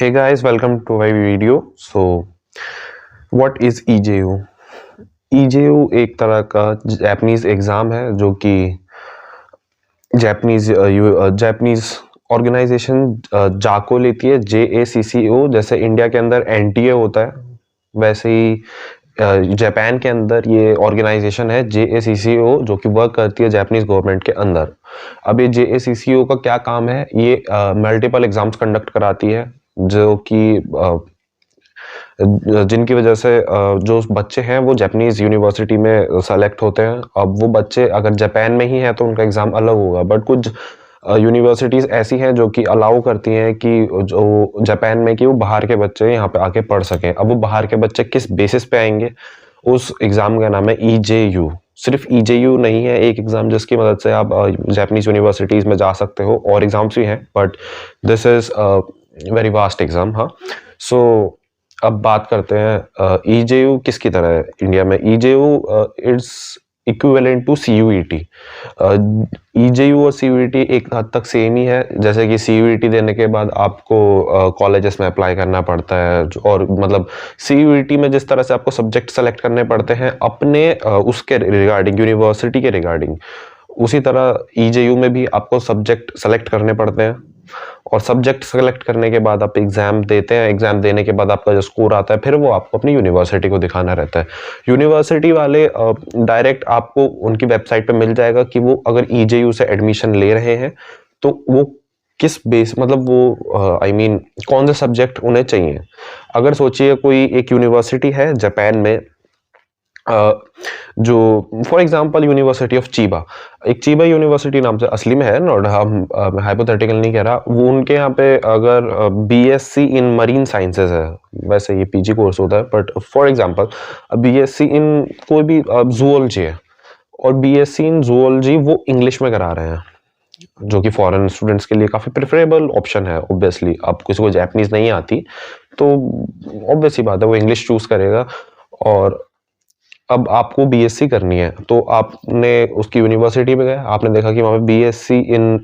Hey guys, welcome to my video. So, what is EJU? EJU एक तरह का Japanese exam है जो कि जापानीज ऑर्गेनाइजेशन जाको लेती है, JACCO। जैसे इंडिया के अंदर NTA होता है, वैसे ही जापान के अंदर ये ऑर्गेनाइजेशन है JACCO, जो कि वर्क करती है जापानीज गवर्नमेंट के अंदर। अब ये JACCO का क्या काम है? ये मल्टीपल एग्जाम्स कंडक्ट कराती है, जो कि जिनकी वजह से जो बच्चे हैं वो जापानीज यूनिवर्सिटी में सेलेक्ट होते हैं। अब वो बच्चे अगर जापान में ही हैं तो उनका एग्जाम अलग होगा, बट कुछ यूनिवर्सिटीज ऐसी हैं जो कि अलाउ करती हैं कि जो जापान में कि वो बाहर के बच्चे यहाँ पे आके पढ़ सकें। अब वो बाहर के बच्चे किस बेसिस पे आएंगे, उस एग्जाम का नाम है EJU। सिर्फ EJU नहीं है एक एग्जाम जिसकी मदद से आप जापानीज यूनिवर्सिटीज में जा सकते हो, और एग्जाम्स भी हैं, but this is very vast exam. हाँ, सो अब बात करते हैं EJU किसकी तरह है इंडिया में। EJU it's equivalent to CUET। EJU और CUET एक हद तक सेम ही है। जैसे कि CUET देने के बाद आपको कॉलेजेस में अप्लाई करना पड़ता है, और मतलब CUET में जिस तरह से आपको सब्जेक्ट सेलेक्ट करने पड़ते हैं अपने उसके रिगार्डिंग, यूनिवर्सिटी के रिगार्डिंग, उसी तरह EJU में भी आपको सब्जेक्ट सेलेक्ट करने पड़ते हैं, और सब्जेक्ट सेलेक्ट करने के बाद आप एग्जाम देते हैं। एग्जाम देने के बाद आपका जो स्कोर आता है फिर वो आपको अपनी यूनिवर्सिटी को दिखाना रहता है। यूनिवर्सिटी वाले डायरेक्ट आपको उनकी वेबसाइट पे मिल जाएगा कि वो अगर EJU से एडमिशन ले रहे हैं तो वो किस बेस, मतलब वो आई मीन कौन से सब्जेक्ट उन्हें चाहिए। अगर सोचिए कोई एक यूनिवर्सिटी है जापान में, जो फॉर एग्जांपल यूनिवर्सिटी ऑफ चीबा, एक चीबा यूनिवर्सिटी नाम से असली में है, नॉट हम हाइपोथेटिकल नहीं कह रहा, वो उनके यहाँ पे अगर BSc इन मरीन साइंसेज है, वैसे ये PG कोर्स होता है, बट फॉर एग्जांपल BSc इन कोई भी जूलॉजी है, और BSc इन जूलॉजी वो इंग्लिश में करा रहे हैं, जो कि फॉरेन स्टूडेंट्स के लिए काफ़ी प्रेफरेबल ऑप्शन है। ऑब्वियसली अब किसी को जापानीज नहीं आती तो ऑब्वियसली बात है वो इंग्लिश चूज करेगा। और अब आपको BSc करनी है तो आपने उसकी यूनिवर्सिटी में गए, आपने देखा कि वहाँ पे BSc इन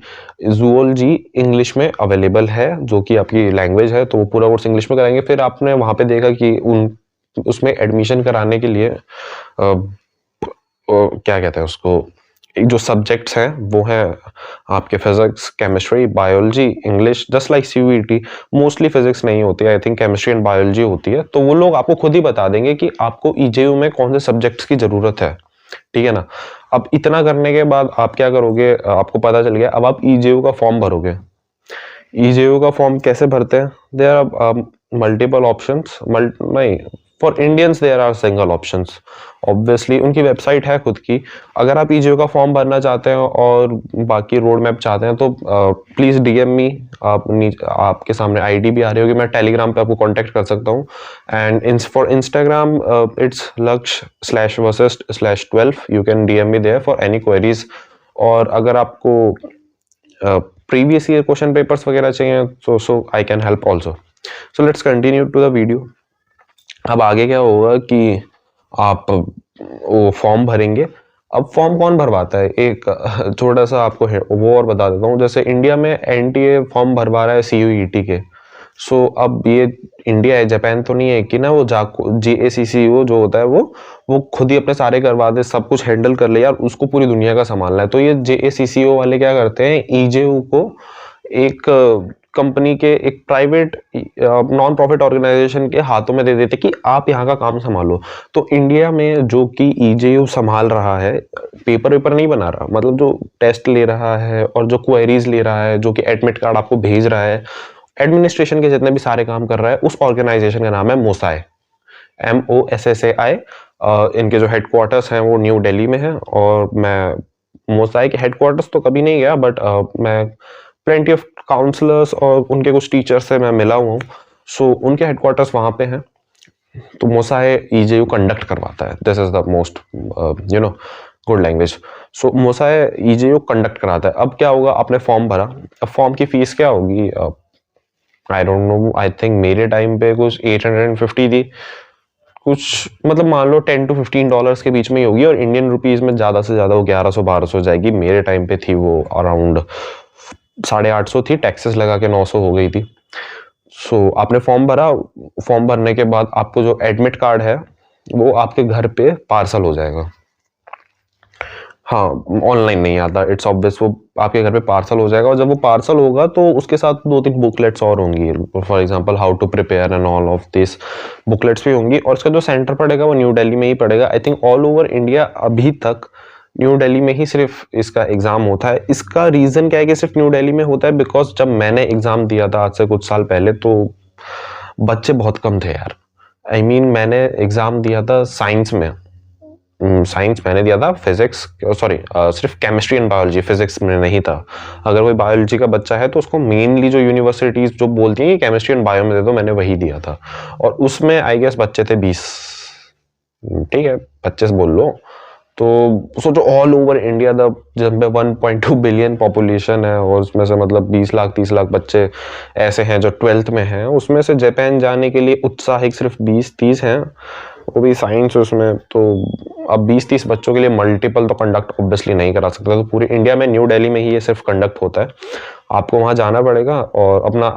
जूलॉजी इंग्लिश में अवेलेबल है, जो कि आपकी लैंग्वेज है, तो वो पूरा कोर्स इंग्लिश में कराएंगे। फिर आपने वहाँ पे देखा कि उसमें एडमिशन कराने के लिए क्या कहते हैं उसको, जो सब्जेक्ट्स हैं वो हैं आपके physics, chemistry, biology, English, just like CUET। Mostly physics नहीं होती है, I think chemistry and biology होती है। तो वो लोग आपको खुद ही बता देंगे कि आपको EJU में कौन से सब्जेक्ट्स की जरूरत है, ठीक है ना। अब इतना करने के बाद आप क्या करोगे, आपको पता चल गया, अब आप EJU का फॉर्म भरोगे। EJU का फॉर्म कैसे भरते हैं? देयर आर मल्टीपल ऑप्शंस, नहीं, for Indians there are single options. Obviously उनकी वेबसाइट है खुद की। अगर आप EJU का फॉर्म भरना चाहते हैं और बाकी रोड मैप चाहते हैं तो प्लीज DM मी। आपके सामने ID भी आ रही होगी, मैं टेलीग्राम पे आपको कांटेक्ट कर सकता हूँ। And for Instagram it's Laksh/Vasist/12। You can DM me there for any queries. और अगर आपको प्रीवियस ईयर क्वेश्चन पेपर्स वगैरह चाहिए so I can help also. So let's continue to the video. अब आगे क्या होगा कि आप वो फॉर्म भरेंगे। अब फॉर्म कौन भरवाता है, एक छोटा सा आपको वो और बता देता हूँ। जैसे इंडिया में NTA फॉर्म भरवा रहा है CUET के। सो अब ये इंडिया है, जापान तो नहीं है कि ना वो JACCO जो होता है वो खुद ही अपने सारे करवा दे, सब कुछ हैंडल कर ले यार, उसको पूरी दुनिया का संभालना है। तो ये JACCO वाले क्या करते हैं, EJU को एक कंपनी के, एक प्राइवेट नॉन प्रॉफिट ऑर्गेनाइजेशन के हाथों में दे देते कि आप यहाँ का काम संभालो। तो इंडिया में जो कि EJU संभाल रहा है, पेपर नहीं बना रहा, मतलब जो टेस्ट ले रहा है और जो क्वेरीज ले रहा है, जो कि एडमिट कार्ड आपको भेज रहा है, एडमिनिस्ट्रेशन के जितने भी सारे काम कर रहा है, उस ऑर्गेनाइजेशन का नाम है मोसाई, MOSSAI। इनके जो हेडक्वार्टर्स हैं वो न्यू दिल्ली में है, और मैं मोसाई के हेडक्वार्टर्स तो कभी नहीं गया, बट मैं प्लेंटी ऑफ काउंसलर्स और उनके कुछ टीचर्स से मैं मिला हुआ हूँ। सो उनके हेडक्वार्टर्स वहाँ पे हैं। तो मोसाई EJU कंडक्ट करवाता है। This is the most good language. So मोसाई EJU कंडक्ट कराता है। अब क्या होगा, आपने फॉर्म भरा, अब फॉर्म की फीस क्या होगी, I don't know, I think मेरे टाइम पे कुछ 850 थी, कुछ मतलब मान लो $10 to $15 के बीच में ही होगी, और इंडियन रुपीज में ज्यादा से ज्यादा वो 1100-1200 जाएगी। मेरे टाइम पे थी वो अराउंड 850 थी, टैक्सेस लगा के 900 हो गई थी। सो आपने फॉर्म भरा, फॉर्म भरने के बाद आपको जो एडमिट कार्ड है वो आपके घर पे पार्सल हो जाएगा। हाँ, ऑनलाइन नहीं आता, इट्स ऑब्वियस, वो आपके घर पे पार्सल हो जाएगा। और जब वो पार्सल होगा तो उसके साथ 2-3 बुकलेट्स और होंगी, for example how to prepare and all of this booklets भी होंगी। और इसका जो सेंटर पड़ेगा वो न्यू दिल्ली में ही पड़ेगा। I think all over India अभी तक न्यू दिल्ली में ही सिर्फ इसका एग्जाम होता है। इसका रीजन क्या है कि सिर्फ न्यू दिल्ली में होता है? बिकॉज जब मैंने एग्जाम दिया था आज से कुछ साल पहले तो बच्चे बहुत कम थे यार। आई मीन मैंने एग्जाम दिया था साइंस में, साइंस मैंने दिया था, फिजिक्स सॉरी सिर्फ केमिस्ट्री एंड बायोलॉजी, फिजिक्स में नहीं था। अगर कोई बायोलॉजी का बच्चा है तो उसको मेनली जो यूनिवर्सिटीज जो बोलती हैं कि केमिस्ट्री एंड बायो में दे दो, मैंने वही दिया था। और उसमें आई गेस बच्चे थे 20, ठीक है 25 बोल लो। तो सोचो ऑल ओवर इंडिया द जब 1.2 बिलियन पॉपुलेशन है और उसमें से मतलब 20 लाख 30 लाख बच्चे ऐसे हैं जो 12th में हैं, उसमें से जापान जाने के लिए उत्साहित सिर्फ 20-30 हैं, वो भी साइंस उसमें। तो अब 20-30 बच्चों के लिए मल्टीपल तो कंडक्ट ऑब्वियसली नहीं करा सकता। तो पूरी इंडिया में न्यू दिल्ली में ही ये सिर्फ कंडक्ट होता है। आपको वहाँ जाना पड़ेगा और अपना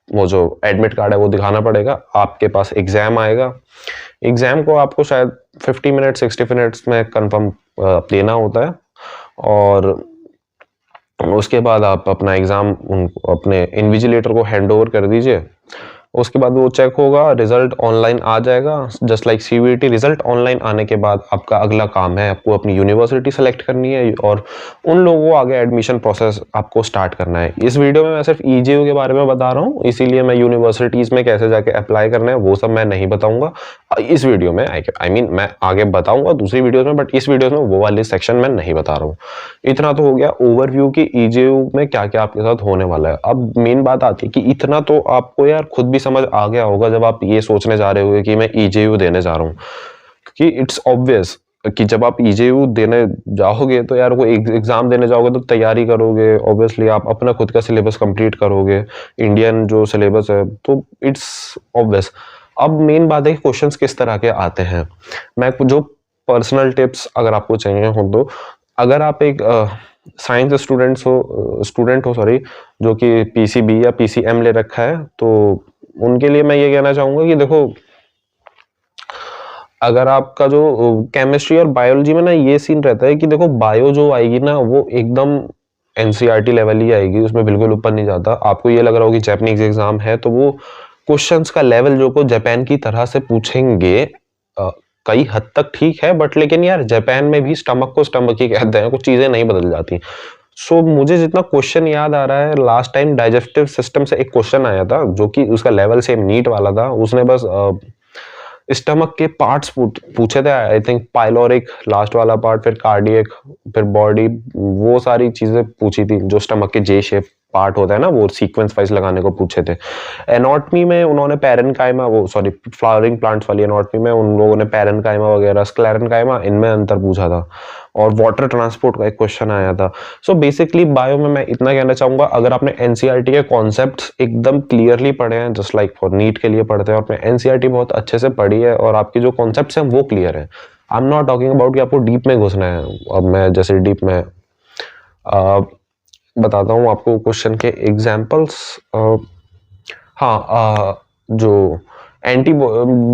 वो जो एडमिट कार्ड है वो दिखाना पड़ेगा। आपके पास एग्जाम आएगा, एग्जाम को आपको शायद 50 मिनट 60 मिनट्स में कंफर्म देना होता है। और उसके बाद आप अपना एग्जाम अपने इन्विजिलेटर को हैंड ओवर कर दीजिए। उसके बाद वो चेक होगा, रिजल्ट ऑनलाइन आ जाएगा, just like CVT. Result online आने के बाद आपका अगला काम है आपको अपनी यूनिवर्सिटी सेलेक्ट करनी है और उन लोगों को आगे एडमिशन प्रोसेस आपको स्टार्ट करना है। इस वीडियो में मैं सिर्फ ईजीयू के बारे में बता रहा हूँ, इसीलिए मैं यूनिवर्सिटीज में कैसे जाके अप्लाई करना है वो सब मैं नहीं बताऊंगा इस वीडियो में। आई मीन मैं आगे बताऊंगा दूसरी वीडियो में, बट इस वीडियो में वो वाली सेक्शन में नहीं बता रहा हूँ। इतना तो हो गया ओवरव्यू की ईजीयू में क्या क्या आपके साथ होने वाला है। अब मेन बात आती है कि इतना तो आपको यार खुद भी समझ आ गया होगा जब आप ये सोचने जा रहे हो कि मैं ईजेयू देने जा रहा हूँ, क्योंकि इट्स ऑब्वियस कि जब आप ईजेयू देने जाओगे तो यार वो एग्जाम देने जाओगे तो तैयारी करोगे, ऑब्वियसली आप अपना खुद का सिलेबस कंप्लीट करोगे, इंडियन जो सिलेबस है, तो इट्स ऑब्वियस। अब मेन बात है कि क्वेश्चंस किस तरह के आते हैं। मैं जो पर्सनल टिप्स अगर आपको चाहिए हो तो, अगर आप एक साइंस स्टूडेंट हो सॉरी, जो कि पीसीबी या पीसीएम ले रखा है, तो उनके लिए मैं ये कहना चाहूंगा कि देखो, अगर आपका जो केमिस्ट्री और बायोलॉजी में ना ये सीन रहता है कि देखो बायो जो आएगी ना वो एकदम एनसीईआरटी लेवल ही आएगी, उसमें बिल्कुल ऊपर नहीं जाता। आपको ये लग रहा हो कि जापानीज एग्जाम है तो वो क्वेश्चंस का लेवल जो को जापान की तरह से पूछेंगे, कई हद तक ठीक है, बट लेकिन यार जापान में भी स्टमक को स्टमक ही कहते हैं, कुछ चीजें नहीं बदल जाती। सो मुझे जितना क्वेश्चन याद आ रहा है, लास्ट टाइम डाइजेस्टिव सिस्टम से एक क्वेश्चन आया था जो कि उसका लेवल सेम नीट वाला था। उसने बस स्टमक के पार्ट्स पूछे थे, आई थिंक पाइलोरिक लास्ट वाला पार्ट, फिर कार्डियक, फिर बॉडी, वो सारी चीजें पूछी थी जो स्टमक के जे शेप पार्ट होता है ना, वो सीक्वेंस वाइज लगाने को पूछे थे। एनाटॉमी में उन्होंने पैरेनकाइमा, वो सॉरी फ्लावरिंग प्लांट्स वाली एनाटॉमी में उन लोगों ने पैरेनकाइमा वगैरह स्क्लेरेनकाइमा इनमें अंतर पूछा था। और वाटर ट्रांसपोर्ट का एक क्वेश्चन आया था। सो बेसिकली बायो में मैं इतना कहना चाहूंगा, अगर आपने एनसीईआरटी के कॉन्सेप्ट्स एकदम क्लियरली पढ़े हैं, जस्ट लाइक फॉर नीट के लिए पढ़ते हैं, और आपने एनसीईआरटी बहुत अच्छे से पढ़ी है और आपके जो कॉन्सेप्ट्स हैं वो क्लियर है, I am not talking about कि आपको डीप में घुसना है। अब मैं जैसे डीप में बताता हूँ आपको क्वेश्चन के एग्जाम्पल्स। हाँ, जो एंटी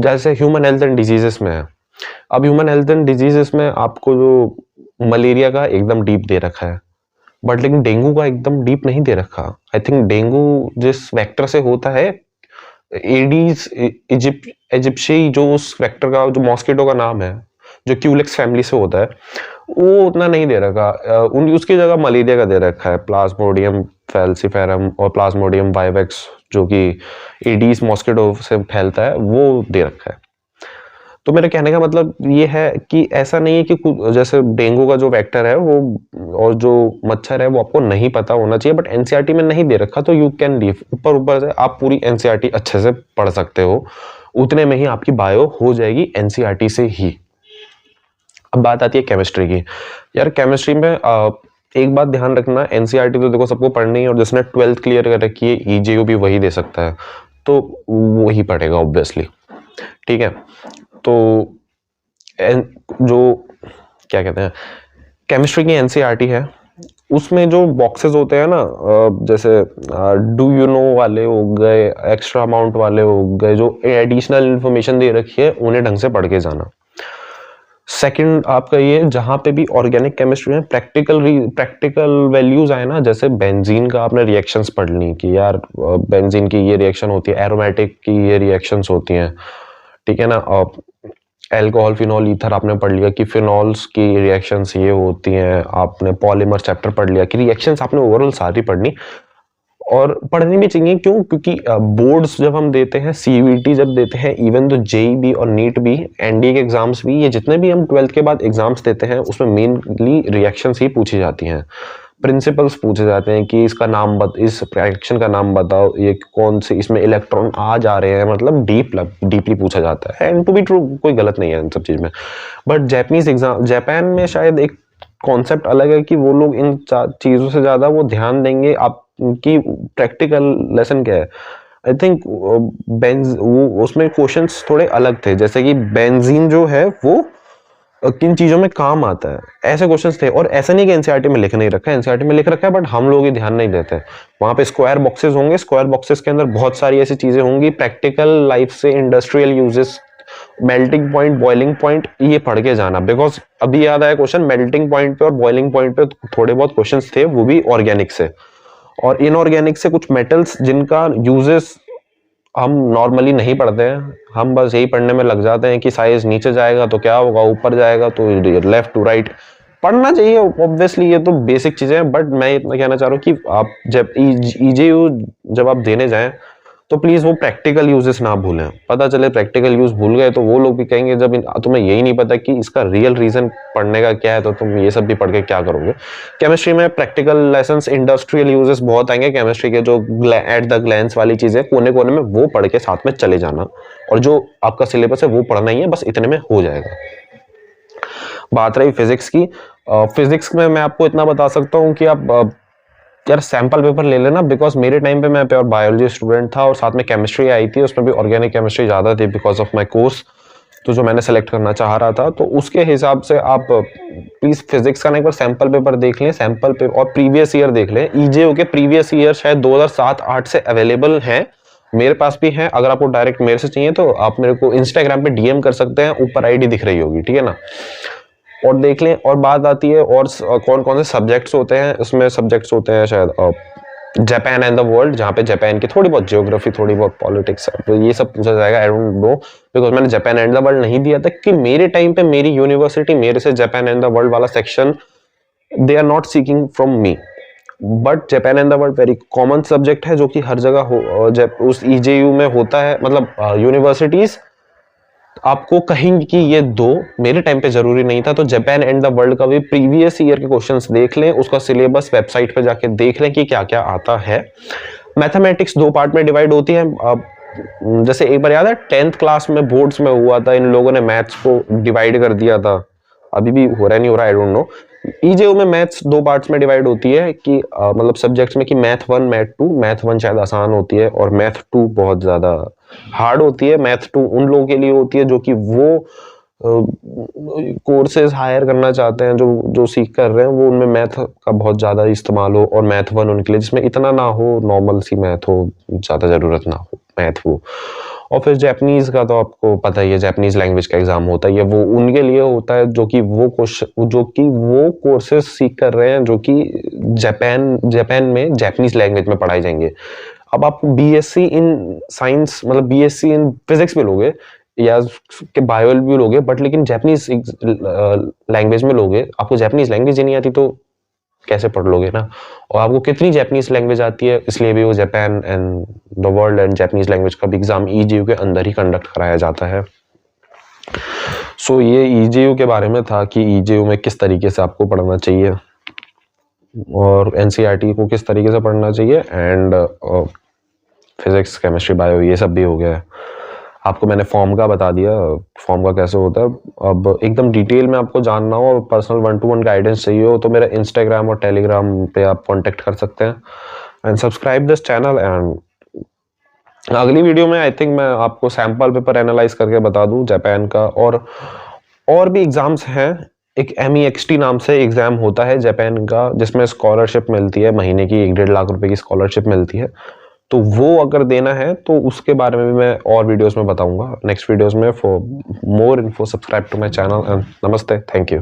जैसे ह्यूमन हेल्थ एंड डिजीजेस में है, अब ह्यूमन हेल्थ एंड डिजीजेस में आपको जो मलेरिया का एकदम डीप दे रखा है, बट लेकिन डेंगू का एकदम डीप नहीं दे रखा। आई थिंक डेंगू जिस वेक्टर से होता है, एडीज इजिप्शियाई, जो उस वेक्टर का जो मॉस्किटो का नाम है, जो क्यूलेक्स फैमिली से होता है, वो उतना नहीं दे रखा। उसकी जगह मलेरिया का दे रखा है, प्लाज्मोडियम फैल्सिफेरम और प्लाज्मोडियम वाइवेक्स, जो कि एडीज मॉस्किटो से फैलता है, वो दे रखा है। तो मेरे कहने का मतलब ये है कि ऐसा नहीं है कि जैसे डेंगू का जो वेक्टर है वो और जो मच्छर है वो आपको नहीं पता होना चाहिए, बट एनसीईआरटी में नहीं दे रखा तो यू कैन लीव। ऊपर ऊपर से आप पूरी एनसीईआरटी अच्छे से पढ़ सकते हो, उतने में ही आपकी बायो हो जाएगी एनसीईआरटी से ही। अब बात आती है केमिस्ट्री की। यार केमिस्ट्री में एक बात ध्यान रखना, एनसीईआरटी तो देखो सबको पढ़नी है, और जिसने 12th क्लियर कर रखी है ईजेयू भी वही दे सकता है, तो वही पढ़ेगा ऑब्वियसली, ठीक है। तो जो क्या कहते हैं, केमिस्ट्री की एनसीईआरटी है उसमें जो बॉक्सेस होते हैं ना, जैसे डू यू नो वाले हो गए, एक्स्ट्रा अमाउंट वाले हो गए, जो एडिशनल इन्फॉर्मेशन दे रखी है उन्हें ढंग से पढ़ के जाना। सेकंड आपका ये, जहां पे भी ऑर्गेनिक केमिस्ट्री में प्रैक्टिकल वैल्यूज आए ना, जैसे बेंजीन का आपने रिएक्शंस पढ़ ली कि यार बेंजीन की ये रिएक्शन होती है, एरोमेटिक की ये रिएक्शंस होती हैं, ठीक है ना। अल्कोहल, फिनॉल, ईथर आपने पढ़ लिया कि फिनॉल्स की रिएक्शंस ये होती हैं। आपने पॉलीमर चैप्टर पढ़ लिया कि रिएक्शंस आपने ओवरऑल सारी पढ़नी, और पढ़नी भी चाहिए। क्यों? क्योंकि बोर्ड्स जब हम देते हैं, सीयूईटी जब देते हैं, इवन तो जेईई और नीट भी, एनडीए के एग्जाम्स भी, ये जितने भी हम 12th के बाद एग्जाम्स देते हैं उसमें मेनली रिएक्शंस ही पूछी जाती हैं, प्रिंसिपल्स पूछे जाते हैं कि इसका नाम इस रिएक्शन का नाम बताओ, ये कौन से इसमें इलेक्ट्रॉन आ जा रहे हैं, मतलब डीपली पूछा जाता है। एंड टू बी ट्रू, कोई गलत नहीं है इन सब चीज में। बट जापानीज एग्जाम, जापान में शायद एक कॉन्सेप्ट अलग है कि वो लोग इन चीजों से ज्यादा वो ध्यान देंगे आपकी प्रैक्टिकल लेसन क्या है। आई थिंक वो उसमें क्वेश्चंस थोड़े अलग थे, जैसे कि बेंजीन जो है वो किन चीजों में काम आता है, ऐसे क्वेश्चंस थे। और ऐसा नहीं कि एनसीईआरटी में लिख नहीं रखा है, एनसीईआरटी में लिख रखा है, बट हम लोग ही ध्यान नहीं देते। वहां पे स्क्वायर बॉक्सेस होंगे, स्क्वायर बॉक्सेस के अंदर बहुत सारी ऐसी चीजें होंगी प्रैक्टिकल लाइफ से, industrial uses, melting point, boiling point, ये पढ़ के जाना। बिकॉज अभी याद आया क्वेश्चन, मेल्टिंग पॉइंट पे और बॉइलिंग पॉइंट पे थोड़े बहुत क्वेश्चंस थे, वो भी ऑर्गेनिक से और इनऑर्गेनिक से, कुछ मेटल्स जिनका यूजेस हम नॉर्मली नहीं पढ़ते हैं। हम बस यही पढ़ने में लग जाते हैं कि साइज नीचे जाएगा तो क्या होगा, ऊपर जाएगा तो लेफ्ट टू राइट। पढ़ना चाहिए ऑब्वियसली, ये तो बेसिक चीजें हैं, बट मैं इतना कहना चाह रहा हूँ कि आप जब ईजेयू जब आप देने जाएं तो प्लीज वो प्रैक्टिकल यूजेस ना भूलें। पता चले प्रैक्टिकल यूज भूल गए तो वो लोग भी कहेंगे जब तुम्हें यही नहीं पता कि इसका रियल रीजन पढ़ने का क्या है, तो तुम ये सब भी पढ़ के क्या करोगे। केमिस्ट्री में प्रैक्टिकल लेसन्स, इंडस्ट्रियल यूजेस बहुत आएंगे केमिस्ट्री के, जो एट द ग्लैंस वाली चीजें कोने कोने में, वो पढ़ के साथ में चले जाना। और जो आपका सिलेबस है वो पढ़ना ही है, बस इतने में हो जाएगा। बात रही फिजिक्स की, फिजिक्स में मैं आपको इतना बता सकता हूँ कि आप यार सैंपल पेपर ले लेना, बिकॉज मेरे टाइम पे मैं प्योर बायोलॉजी स्टूडेंट था और साथ में केमिस्ट्री आई थी, उसमें भी ऑर्गेनिक केमिस्ट्री ज्यादा थी बिकॉज ऑफ माय कोर्स, तो जो मैंने सेलेक्ट करना चाह रहा था। तो उसके हिसाब से आप प्लीज फिजिक्स का ना एक बार सैंपल पेपर देख लें, सैंपल पेपर और प्रीवियस ईयर देख लें। ईजेओ के प्रीवियस ईयर शायद 2007-8 से अवेलेबल हैं, मेरे पास भी हैं। अगर आपको डायरेक्ट मेरे से चाहिए तो आप मेरे को इंस्टाग्राम पे डीएम कर सकते हैं, ऊपर आईडी दिख रही होगी, ठीक है ना, और देख लें। और बात आती है और कौन कौन से सब्जेक्ट्स होते हैं, उसमें सब्जेक्ट्स होते हैं शायद जापान एंड द वर्ल्ड, जहाँ पे जापान की थोड़ी बहुत ज्योग्राफी, थोड़ी बहुत पॉलिटिक्स, तो ये सब पूछा जाएगा। आई डोंट नो, बिकॉज मैंने जापान एंड द वर्ल्ड नहीं दिया था कि मेरे टाइम पे मेरी यूनिवर्सिटी मेरे से जापान एंड द वर्ल्ड वाला section they are not seeking from me. But Japan and the world very common subject है, जो कि हर जगह उस ईजेयू में होता है, मतलब यूनिवर्सिटीज आपको कहेंगे कि ये दो। मेरे टाइम पे जरूरी नहीं था, तो जापान एंड द वर्ल्ड का भी प्रीवियस ईयर के क्वेश्चंस देख लें, उसका सिलेबस वेबसाइट पे जाके देख लें कि क्या क्या आता है। मैथमेटिक्स 2 पार्ट में डिवाइड होती है। जैसे एक बार याद है 10th क्लास में बोर्ड्स में हुआ था, इन लोगों ने मैथ्स को डिवाइड कर दिया था, अभी भी हो रहा नहीं हो रहा, आई डोंट नो। ईजेओ में मैथ्स 2 पार्ट्स में डिवाइड होती है कि मतलब सब्जेक्ट्स में, कि मैथ 1 मैथ 2। मैथ 1 शायद आसान होती है और मैथ 2 बहुत ज्यादा हार्ड होती है। मैथ 2 उन लोगों के लिए होती है जो कि वो कोर्सेज हायर करना चाहते हैं, जो जो सीख कर रहे हैं, वो उनमें मैथ का बहुत ज्यादा इस्तेमाल हो। और मैथ 1 उनके लिए जिसमें इतना ना हो, नॉर्मल सी मैथ हो, ज्यादा जरूरत ना हो मैथ वो। और फिर जापानीज का तो आपको पता ही है, जापानीज लैंग्वेज का एग्जाम होता है, वो उनके लिए होता है जो कि वो कोर्सेज सीख कर रहे हैं, जो कि जापान में जापानीज लैंग्वेज में पढ़ाई जाएंगे। अब आप बीएससी इन साइंस, मतलब बीएससी इन फिजिक्स भी लोगे या के बायोलॉजी भी लोगे, बट लेकिन जापानीज लैंग्वेज में लोगे, आपको जापानीज लैंग्वेज ही नहीं आती तो कैसे पढ़ लोगे ना। और आपको कितनी जापानीज लैंग्वेज आती है, इसलिए भी वो Japan and the world and Japanese language का भी एग्जाम ईजेयू के अंदर ही कंडक्ट कराया जाता है। सो ये ईजेयू के बारे में था कि ईजेयू में किस तरीके से आपको पढ़ना चाहिए और एनसीईआरटी को किस तरीके से पढ़ना चाहिए, एंड फिजिक्स, केमिस्ट्री, बायो, ये सब भी हो गया है। आपको मैंने फॉर्म का बता दिया, फॉर्म का कैसे होता है। अब एकदम डिटेल में आपको जानना हो और पर्सनल 1-to-1 गाइडेंस चाहिए हो तो मेरा इंस्टाग्राम और टेलीग्राम पे आप कांटेक्ट कर सकते हैं। And subscribe this channel. And अगली वीडियो में आई थिंक मैं आपको सैंपल पेपर एनालाइज करके बता दूं जापान का, और भी एग्जाम्स हैं एक MEXT नाम से एग्जाम होता है जापान का, जिसमें स्कॉलरशिप मिलती है, महीने की 1-1.5 लाख रुपए की स्कॉलरशिप मिलती है। तो वो अगर देना है तो उसके बारे में भी मैं और वीडियोस में बताऊंगा नेक्स्ट वीडियोस में। For more info subscribe to my channel and नमस्ते, थैंक यू।